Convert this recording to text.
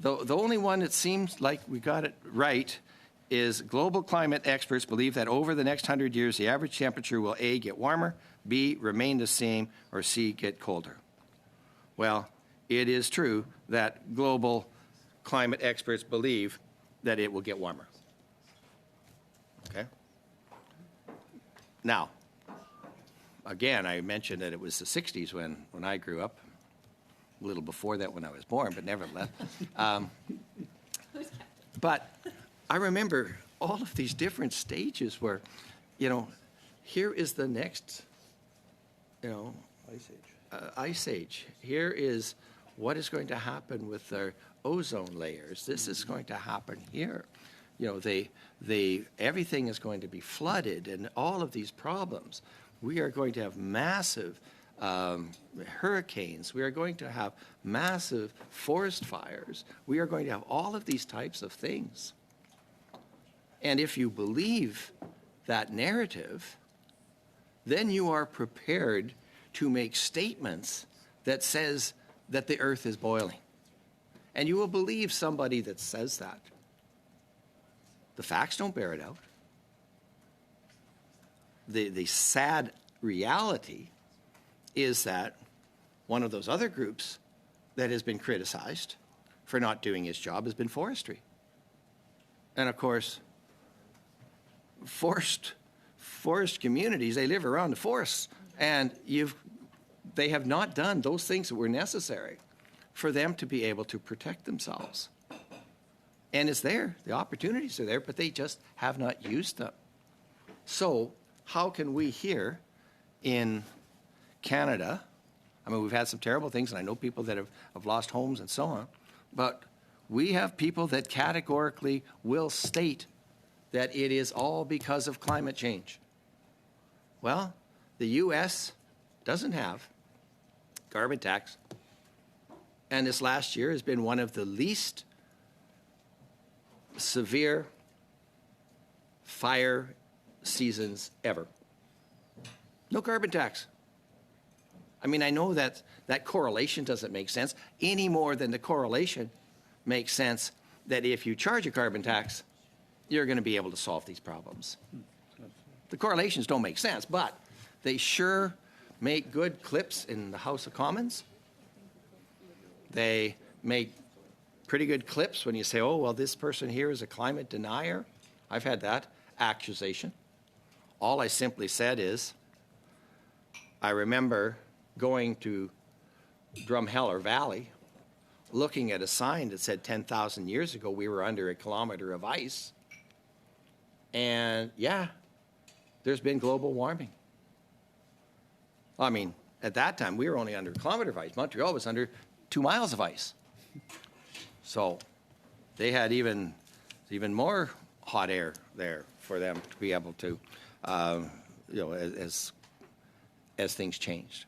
The only one that seems like we got it right is global climate experts believe that over the next 100 years, the average temperature will A, get warmer, B, remain the same, or C, get colder. Well, it is true that global climate experts believe that it will get warmer. Okay? Now, again, I mentioned that it was the 60s when I grew up. A little before that when I was born, but nevertheless. But I remember all of these different stages where, here is the next, ice age. Here is what is going to happen with their ozone layers. This is going to happen here. Everything is going to be flooded and all of these problems. We are going to have massive hurricanes. We are going to have massive forest fires. We are going to have all of these types of things. And if you believe that narrative, then you are prepared to make statements that says that the earth is boiling. And you will believe somebody that says that. The facts don't bear it out. The sad reality is that one of those other groups that has been criticized for not doing its job has been forestry. And of course, forest communities, they live around the forests, and they have not done those things that were necessary for them to be able to protect themselves. And it's there, the opportunities are there, but they just have not used them. So how can we here in Canada, we've had some terrible things, and I know people that have lost homes and so on, but we have people that categorically will state that it is all because of climate change. Well, the U.S. doesn't have carbon tax, and this last year has been one of the least severe fire seasons ever. No carbon tax. I know that correlation doesn't make sense any more than the correlation makes sense that if you charge a carbon tax, you're going to be able to solve these problems. The correlations don't make sense, but they sure make good clips in the House of Commons. They make pretty good clips when you say, oh, well, this person here is a climate denier. I've had that accusation. All I simply said is, I remember going to Drumheller Valley, looking at a sign that said 10,000 years ago we were under a kilometer of ice. And yeah, there's been global warming. At that time, we were only under a kilometer of ice. Montreal was under 2 miles of ice. So they had even more hot air there for them to be able to, as things changed.